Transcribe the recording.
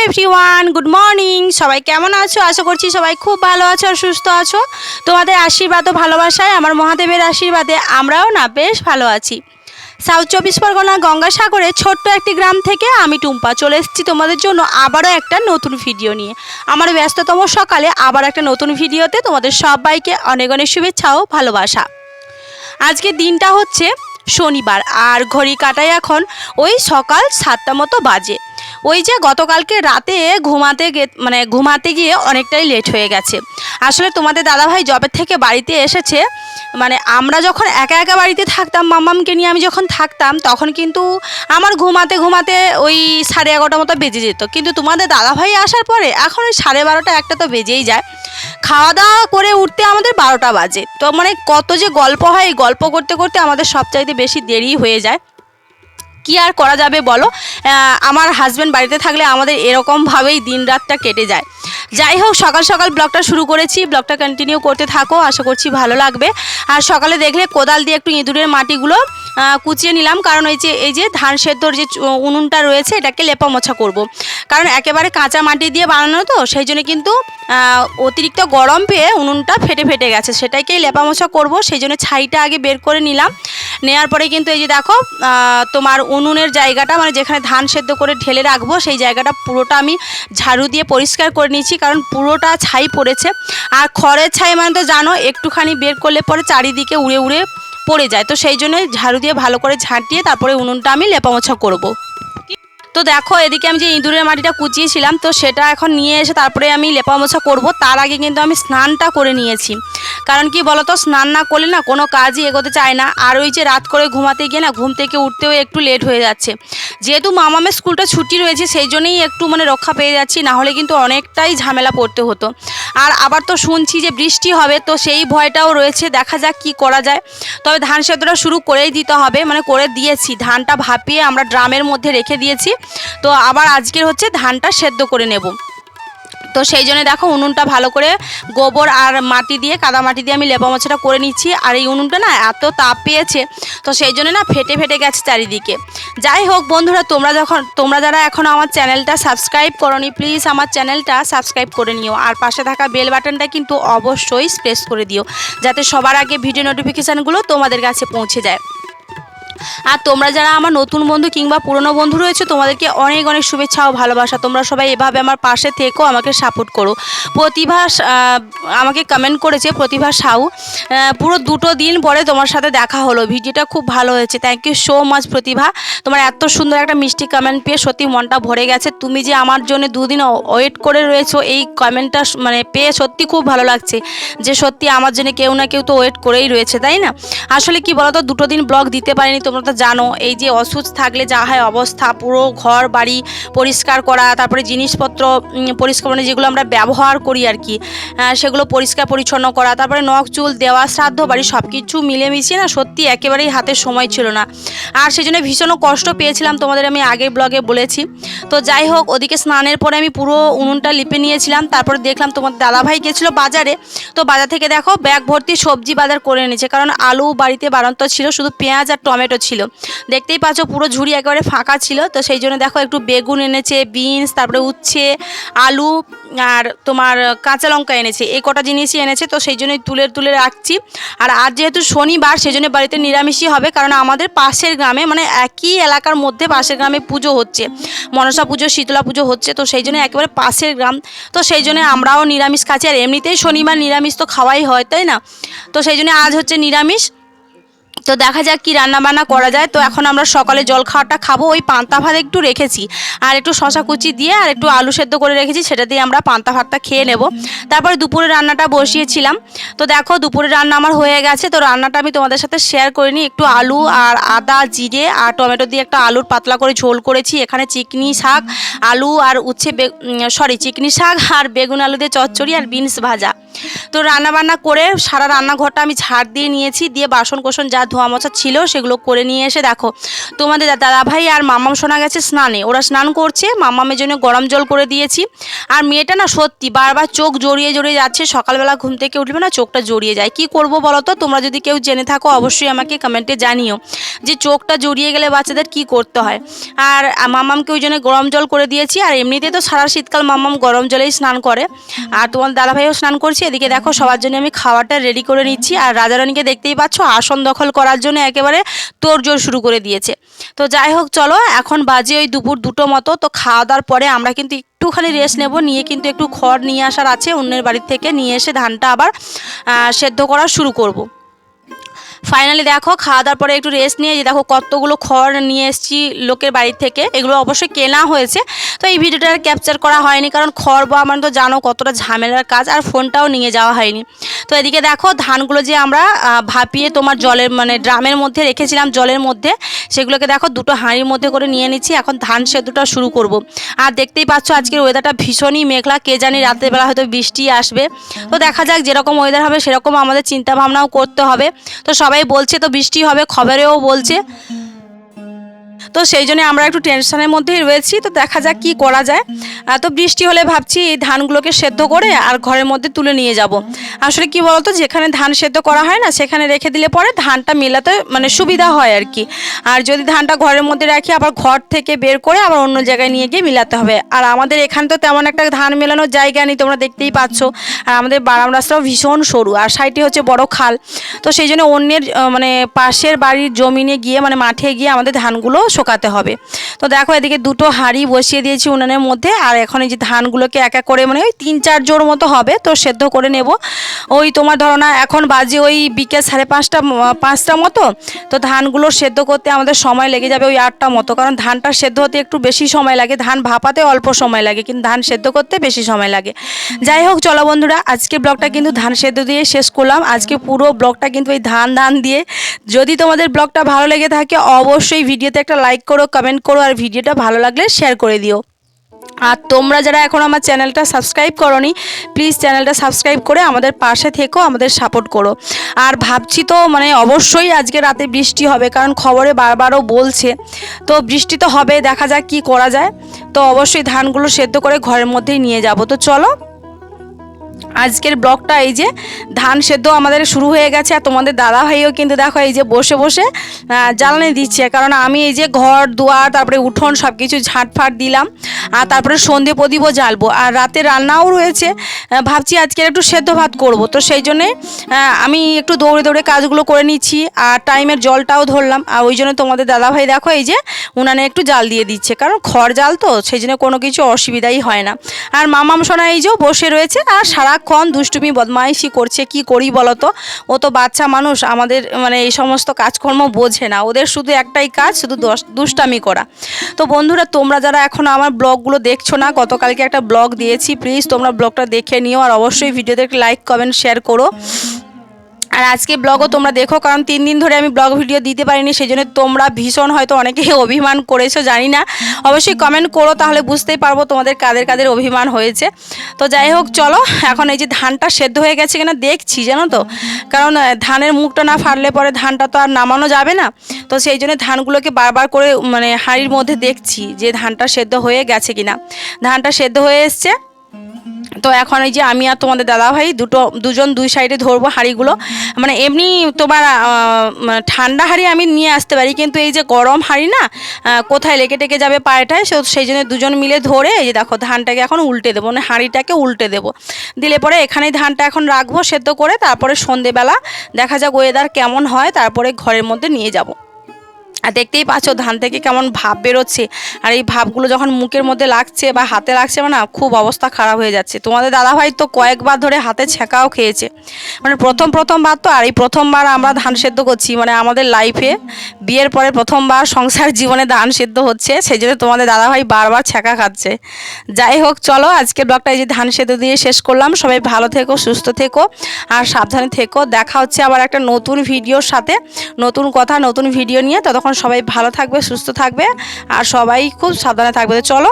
Everyone, good morning. সবাই কেমন আছো? আশা করছি সবাই খুব ভালো আছো আর সুস্থ আছো। তোমাদের আশীর্বাদ ও ভালোবাসায়, আমার মহাদেবের আশীর্বাদে আমরাও না বেশ ভালো আছি। সাউথ চব্বিশ পরগনা গঙ্গাসাগরে ছোট্ট একটি গ্রাম থেকে আমি টুম্পা চলে এসেছি তোমাদের জন্য আবারও একটা নতুন ভিডিও নিয়ে। আমার ব্যস্ততম সকালে আবার একটা নতুন ভিডিওতে তোমাদের সবাইকে অনেক অনেক শুভেচ্ছা ও ভালোবাসা। আজকে দিনটা হচ্ছে শনিবার আর ঘড়ি কাটায় এখন ওই সকাল 7টা মতো বাজে। ওই যে গতকালকে রাতে ঘুমাতে গিয়ে অনেকটাই লেট হয়ে গেছে। আসলে তোমাদের দাদাভাই জবের থেকে বাড়িতে এসেছে, আমরা যখন একা একা বাড়িতে থাকতাম, মাম্মামকে নিয়ে আমি যখন থাকতাম, তখন কিন্তু আমার ঘুমাতে ওই 11:30 মতো বেজে যেত। কিন্তু তোমাদের দাদাভাই আসার পরে এখন ওই 12:30 1টা তো বেজেই যায়। খাওয়া দাওয়া করে উঠতে আমাদের 12টা বাজে। তো কত যে গল্প হয়, গল্প করতে করতে আমাদের সবচাইতে বেশি দেরি হয়ে যায়। কি আর করা যাবে বলো, আমার হাজব্যান্ড বাড়িতে থাকলে আমাদের এরকমভাবেই দিন রাতটা কেটে যায়। যাই হোক, সকাল সকাল ব্লগটা শুরু করেছি, ব্লগটা কন্টিনিউ করতে থাকো, আশা করছি ভালো লাগবে। আর সকালে দেখলে কোদাল দিয়ে একটু ইঁদুরের মাটিগুলো কুচিয়ে নিলাম, কারণ এই যে ধান সেদ্ধর যে উনুনটা রয়েছে এটাকে লেপা মোছা করব। কারণ একেবারে কাঁচা মাটি দিয়ে বানানো তো, সেই জন্য কিন্তু অতিরিক্ত গরম পেয়ে উনুনটা ফেটে গেছে, সেটাকেই লেপা মোছা করবো। সেই জন্য ছাইটা আগে বের করে নিলাম। নেওয়ার পরে কিন্তু এই যে দেখো, তোমার উনুনের জায়গাটা যেখানে ধান সেদ্ধ করে ঢেলে রাখবো, সেই জায়গাটা পুরোটা আমি ঝাড়ু দিয়ে পরিষ্কার করে নিয়েছি, কারণ পুরোটা ছাই পড়েছে। আর খড়ের ছাই তো জানো, একটুখানি বের করলে পরে চারিদিকে উড়ে উড়ে পড়ে যায়। তো সেই জন্য ঝাড়ু দিয়ে ভালো করে ঝাঁটিয়ে তারপরে উনুনটা আমি লেপা মোছা করবো। তো দেখো, এদিকে আমি যে ইঁদুরের মাটিটা কুচিয়েছিলাম, তো সেটা এখন নিয়ে এসে তারপরে আমি লেপা মোছা করবো। তার আগে কিন্তু আমি স্নানটা করে নিয়েছি, কারণ কি বলতো, স্নান না করলে না কোনো কাজই এগোতে চায় না। আর ওই যে রাত করে ঘুমাতে গিয়ে না ঘুম থেকে উঠতেও একটু লেট হয়ে যাচ্ছে। যেহেতু মামামের স্কুলটা ছুটি রয়েছে, সেই জন্যই একটু রক্ষা পেয়ে যাচ্ছি, না হলে কিন্তু অনেকটাই ঝামেলা পড়তে হতো। আর আবার তো শুনছি যে বৃষ্টি হবে, তো সেই ভয়টাও রয়েছে। দেখা যাক কি করা যায়। তবে ধান সেদ্ধটা শুরু করেই দিতে হবে, করে দিয়েছি। ধানটা ভাপিয়ে আমরা ড্রামের মধ্যে রেখে দিয়েছি। তো আবার আজকের হচ্ছে ধানটা সেদ্ধ করে নেব। তো সেই জন্য দেখো, উনুনটা ভালো করে গোবর আর মাটি দিয়ে, কাদা মাটি দিয়ে আমি লেপা মোছাটা করে নিচ্ছি। আর এই উনুনটা না এত তাপ পেয়েছে, তো সেই জন্য না ফেটে গেছে চারিদিকে। যাই হোক বন্ধুরা, তোমরা যারা এখনও আমার চ্যানেলটা সাবস্ক্রাইব করোনি, প্লিজ আমার চ্যানেলটা সাবস্ক্রাইব করে নিও। আর পাশে থাকা বেল বাটনটা কিন্তু অবশ্যই প্রেস করে দিও, যাতে সবার আগে ভিডিও নোটিফিকেশানগুলো তোমাদের কাছে পৌঁছে যায়। আর তোমরা যারা আমার নতুন বন্ধু কিংবা পুরনো বন্ধু রয়েছে, তোমাদেরকে অনেক অনেক শুভেচ্ছা ও ভালোবাসা। তোমরা সবাই এভাবে আমার পাশে থেকো, আমাকে সাপোর্ট করো। প্রতিভা আমাকে কমেন্ট করেছে, প্রতিভা সাউ, পুরো 2 দিন পরে তোমার সাথে দেখা হলো, ভিডিওটা খুব ভালো হয়েছে। থ্যাংক ইউ সো মাচ প্রতিভা, তোমার এত সুন্দর একটা মিষ্টি কমেন্ট পেয়ে সত্যি মনটা ভরে গেছে। তুমি যে আমার জন্য 2 দিন ওয়েট করে রয়েছো, এই কমেন্টটা পেয়ে সত্যি খুব ভালো লাগছে, যে সত্যি আমার জন্য কেউ না কেউ তো ওয়েট করেই রয়েছে, তাই না? আসলে কি বলতো, 2 দিন ব্লগ দিতে পারিনি। তোমরা তো জানো, এই যে অসুস্থ থাকলে যা হয় অবস্থা, পুরো ঘর বাড়ি পরিষ্কার করা, তারপরে জিনিসপত্র পরিষ্কার, যেগুলো আমরা ব্যবহার করি আর কি, সেগুলো পরিষ্কার পরিচ্ছন্ন করা, তারপরে নখ চুল দেওয়া, শ্রাদ্ধ বাড়ি, সব কিছু মিলেমিশিয়ে না সত্যি একেবারেই হাতে সময় ছিল না। আর সেই জন্য ভীষণ কষ্ট পেয়েছিলাম, তোমাদের আমি আগের ব্লগে বলেছি। তো যাই হোক, ওদিকে স্নানের পরে আমি পুরো উনুনটা লিপে নিয়েছিলাম। তারপরে দেখলাম তোমাদের দাদাভাই গেছিলো বাজারে। তো বাজার থেকে দেখো ব্যাগ ভর্তি সবজি বাজার করে এনেছে, কারণ আলু বাড়িতে বাড়ন্ত ছিল, শুধু পেঁয়াজ আর টমেটো ছিল। দেখতেই পাচ্ছ পুরো ঝুড়ি একেবারে ফাঁকা ছিল। তো সেই জন্য দেখো একটু বেগুন এনেছে, বিনস, তারপরে উচ্ছে, আলু আর তোমার কাঁচা লঙ্কা এনেছে, এই কটা জিনিসই এনেছে। তো সেই জন্যই তুলে রাখছি। আর আজ যেহেতু শনিবার, সেই জন্য বাড়িতে নিরামিষই হবে, কারণ আমাদের পাশের গ্রামে একই এলাকার মধ্যে পাশের গ্রামে পুজো হচ্ছে, মনসা পুজো, শীতলা পুজো হচ্ছে। তো সেই জন্য একেবারে পাশের গ্রাম, তো সেই জন্য আমরাও নিরামিষ খাচ্ছি। আর এমনিতেই শনিবার নিরামিষ তো খাওয়াই হয়, তাই না? তো সেই জন্য আজ হচ্ছে নিরামিষ। তো দেখা যাক কি রান্নাবান্না করা যায়। তো এখন আমরা সকালে জল খাওয়াটা খাবো। ওই পান্তা ভাত একটু রেখেছি, আর একটু শশা কুচি দিয়ে আর একটু আলু সেদ্ধ করে রেখেছি, সেটা দিয়ে আমরা পান্তা ভাতটা খেয়ে নেব। তারপরে দুপুরে রান্নাটা বসিয়েছিলাম। তো দেখো, দুপুরে রান্না আমার হয়ে গেছে। তো রান্নাটা আমি তোমাদের সাথে শেয়ার করে নিই। একটু আলু আর আদা জিরে আর টমেটো দিয়ে একটা আলুর পাতলা করে ঝোল করেছি। এখানে চিকনি শাক, আলু আর চিকনি শাক আর বেগুন আলু দিয়ে চচ্চড়ি আর বিনস ভাজা। তো রান্নাবান্না করে সারা রান্নাঘরটা আমি ঝাড় দিয়ে নিয়েছি, দিয়ে বাসন কোসন যা ধোয়া মোছা ছিল সেগুলো করে নিয়ে এসে দেখো তোমাদের দাদাভাই আর মাম্মাম শোনা গেছে স্নানে, ওরা স্নান করছে, মাম্মামের জন্য গরম জল করে দিয়েছি। আর মেয়েটা না সত্যি বারবার চোখ জড়িয়ে জড়িয়ে যাচ্ছে, সকালবেলা ঘুম থেকে উঠবে না চোখটা জড়িয়ে যায়। কি করব বলো তো, তোমরা যদি কেউ জেনে থাকো অবশ্যই আমাকে কমেন্টে জানিও যে চোখটা জড়িয়ে গেলে বাচ্চাদের কি করতে হয়। আর মাম্মামকে ওই জন্য গরম জল করে দিয়েছি, আর এমনিতে তো সারা শীতকাল মাম্মাম গরম জলেই স্নান করে, আর তোমার দাদাভাইও স্নান করছে। এদিকে দেখো সবার জন্য আমি খাবারটা রেডি করে নিচ্ছি, আর রাজারানীকে দেখতেই পাচ্ছ আসন দখল করার জন্য একেবারে তোড়জোড় শুরু করে দিয়েছে। তো যাই হোক চলো, এখন বাজে ওই দুপুর 2টো মতো। তো খাওয়া দাওয়ার পরে আমরা কিন্তু একটুখানি রেস্ট নেব, নিয়ে কিন্তু একটু খড় নিয়ে আসার আছে অন্যের বাড়ির থেকে, নিয়ে এসে ধানটা আবার সেদ্ধ করা শুরু করব। ফাইনালি দেখো খাওয়া দাওয়ার পরে একটু রেস্ট নিয়ে যে দেখো কতগুলো খড় নিয়ে এসেছি লোকের বাড়ির থেকে, এগুলো অবশ্যই কেনা হয়েছে। তো এই ভিডিওটা আর ক্যাপচার করা হয়নি, কারণ খড় বা আমার তো জানো কতটা ঝামেলার কাজ, আর ফোনটাও নিয়ে যাওয়া হয়নি। তো এদিকে দেখো ধানগুলো যে আমরা ভাপিয়ে তোমার জলের মানে ড্রামের মধ্যে রেখেছিলাম জলের মধ্যে, সেগুলোকে দেখো 2টো হাঁড়ির মধ্যে করে নিয়ে নিচ্ছি। এখন ধান সেদ্ধটা শুরু করব। আর দেখতেই পাচ্ছ আজকের ওয়েদারটা ভীষণই মেঘলা, কে জানি রাতের বেলা হয়তো বৃষ্টি আসবে। তো দেখা যাক, যেরকম ওয়েদার হবে সেরকম আমাদের চিন্তা ভাবনাও করতে হবে। তো সবাই বলছে তো বৃষ্টি হবে, খবরেও বলছে, তো সেই জন্য আমরা একটু টেনশনের মধ্যেই রয়েছি। তো দেখা যাক কি করা যায়। তো বৃষ্টি হলে ভাবছি এই ধানগুলোকে সেদ্ধ করে আর ঘরের মধ্যে তুলে নিয়ে যাব। আসলে কি বলতো, যেখানে ধান সেদ্ধ করা হয় না সেখানে রেখে দিলে পরে ধানটা মেলাতে মানে সুবিধা হয় আর কি। আর যদি ধানটা ঘরের মধ্যে রাখি আবার ঘর থেকে বের করে আবার অন্য জায়গায় নিয়ে গিয়ে মিলাতে হবে। আর আমাদের এখানে তো তেমন একটা ধান মেলানোর জায়গা নেই, তোমরা দেখতেই পাচ্ছ। আর আমাদের বারাম রাস্তাও ভীষণ সরু, আর সাইডে হচ্ছে বড় খাল। তো সেই জন্য অন্যের মানে পাশের বাড়ির জমিনে গিয়ে মানে মাঠে গিয়ে আমাদের ধানগুলো শোকাতে হবে। তো দেখো এদিকে 2টো হাঁড়ি বসিয়ে দিয়েছি উনানের মধ্যে, আর এখন এই যে ধানগুলোকে এক এক করে মানে ওই 3-4 জোড় মতো হবে তো সেদ্ধ করে নেব। ওই তোমার ধরো না এখন বাজে ওই বিকেল 5:30 মতো। তো ধানগুলো সেদ্ধ করতে আমাদের সময় লেগে যাবে ওই 8টা মতো, কারণ ধানটা সেদ্ধ হতে একটু বেশি সময় লাগে, ধান ভাপাতে অল্প সময় লাগে কিন্তু ধান সেদ্ধ করতে বেশি সময় লাগে। যাই হোক চলো বন্ধুরা, আজকের ব্লগটা কিন্তু ধান সেদ্ধ দিয়ে শেষ করলাম। আজকে পুরো ব্লগটা কিন্তু এই ধান দিয়ে। যদি তোমাদের ব্লগটা ভালো লেগে থাকে অবশ্যই ভিডিওতে একটা লাইক করো, কমেন্ট করো, আর ভিডিওটা ভালো লাগলে শেয়ার করে দিও। আর তোমরা যারা এখন আমার চ্যানেলটা সাবস্ক্রাইব করোনি প্লিজ চ্যানেলটা সাবস্ক্রাইব করে আমাদের পাশে থেকো, আমাদের সাপোর্ট করো। আর ভাবছি তো মানে অবশ্যই আজকে রাতে বৃষ্টি হবে, কারণ খবরে বারবারও বলছে। তো বৃষ্টি তো হবে, দেখা যাক কি করা যায়। তো অবশ্যই ধানগুলো সেদ্ধ করে ঘরের মধ্যেই নিয়ে যাব। তো চলো আজকের ব্লগটা এই যে ধান সেদ্ধ আমাদের শুরু হয়ে গেছে, আর তোমাদের দাদা ভাইও কিন্তু দেখো এই যে বসে বসে জ্বালানি দিচ্ছে, কারণ আমি এই যে ঘর দুয়ার তারপরে উঠোন সব কিছু ঝাঁটফাট দিলাম, আর তারপরে সন্ধে প্রদীপও জ্বালবো, আর রাতে রান্নাও রয়েছে। ভাবছি আজকের একটু সেদ্ধ ভাত করব, তো সেই জন্যে আমি একটু দৌড়ে দৌড়ে কাজগুলো করে নিচ্ছি, আর টাইমের জলটাও ধরলাম। আর ওই জন্য তোমাদের দাদা ভাই দেখো এই যে উনানে একটু জাল দিয়ে দিচ্ছে, কারণ খড় জাল তো সেই জন্য কোনো কিছু অসুবিধাই হয় না। আর মামাম সোনা এই যে বসে রয়েছে আর সারাক্ষণ দুষ্টুমি বদমাইশি করছে। কি করি বলো তো, ও তো বাচ্চা মানুষ, আমাদের মানে এই সমস্ত কাজকর্ম বোঝে না, ওদের শুধু একটাই কাজ, শুধু দুষ্টামি করা। তো বন্ধুরা তোমরা যারা এখন আমার ব্লগগুলো দেখছো না, গতকালকে একটা ব্লগ দিয়েছি, প্লিজ তোমরা ব্লগটা দেখে নিও, আর অবশ্যই ভিডিওতে লাইক কমেন্ট শেয়ার করো। আর আজকে ব্লগও তোমরা দেখো, কারণ 3 দিন ধরে আমি ব্লগ ভিডিও দিতে পারিনি, সেই জন্য তোমরা ভীষণ হয়তো অনেকেই অভিমান করেছো জানি না, অবশ্যই কমেন্ট করো, তাহলে বুঝতেই পারবো তোমাদের কাদের কাদের অভিমান হয়েছে। তো যাই হোক চলো, এখন এই যে ধানটা সেদ্ধ হয়ে গেছে কিনা দেখছি, জানো তো, কারণ ধানের মুখটা না ফাটলে পরে ধানটা তো আর নামানো যাবে না। তো সেই জন্য ধানগুলোকে বারবার করে মানে হাঁড়ির মধ্যে দেখছি যে ধানটা সেদ্ধ হয়ে গেছে কিনা। ধানটা সেদ্ধ হয়ে এসছে। তো এখন এই যে আমি আর তোমাদের দাদাভাই দুজন দুই সাইডে ধরবো হাঁড়িগুলো। মানে এমনি তোমার ঠান্ডা হাঁড়ি আমি নিয়ে আসতে পারি, কিন্তু এই যে গরম হাঁড়ি না কোথায় লেগে টেকে যাবে পায়েটায়, সেই জন্য দুজন মিলে ধরে এই যে দেখো ধানটাকে এখন উল্টে দেবো, মানে হাঁড়িটাকে উল্টে দেবো। দিলে পরে এখানেই ধানটা এখন রাখবো সেদ্ধ করে, তারপরে সন্ধেবেলা দেখা যাক ওয়েদার কেমন হয়, তারপরে ঘরের মধ্যে নিয়ে যাব। আর দেখতেই পাচ্ছ ধান থেকে কেমন ভাপ বেরোচ্ছে, আর এই ভাপগুলো যখন মুখের মধ্যে লাগছে বা হাতে লাগছে না, খুব অবস্থা খারাপ হয়ে যাচ্ছে। তোমাদের দাদাভাই তো কয়েকবার ধরে হাতে ছ্যাঁকাও খেয়েছে, মানে প্রথমবার তো, আর এই প্রথমবার আমরা ধান সেদ্ধ করছি, মানে আমাদের লাইফে বিয়ের পরে প্রথমবার সংসার জীবনে ধান সেদ্ধ হচ্ছে, সেই জন্য তোমাদের দাদাভাই বারবার ছ্যাঁকা খাচ্ছে। যাই হোক চলো আজকের ব্লগটা এই যে ধান সেদ্ধ দিয়ে শেষ করলাম। সবাই ভালো থেকো, সুস্থ থেকো, আর সাবধানে থেকো। দেখা হচ্ছে আবার একটা নতুন ভিডিওর সাথে, নতুন কথা নতুন ভিডিও নিয়ে। ততক্ষণ সবাই ভালো থাকবে, সুস্থ থাকবে, আর সবাই খুব সাবধানে থাকবে। চলো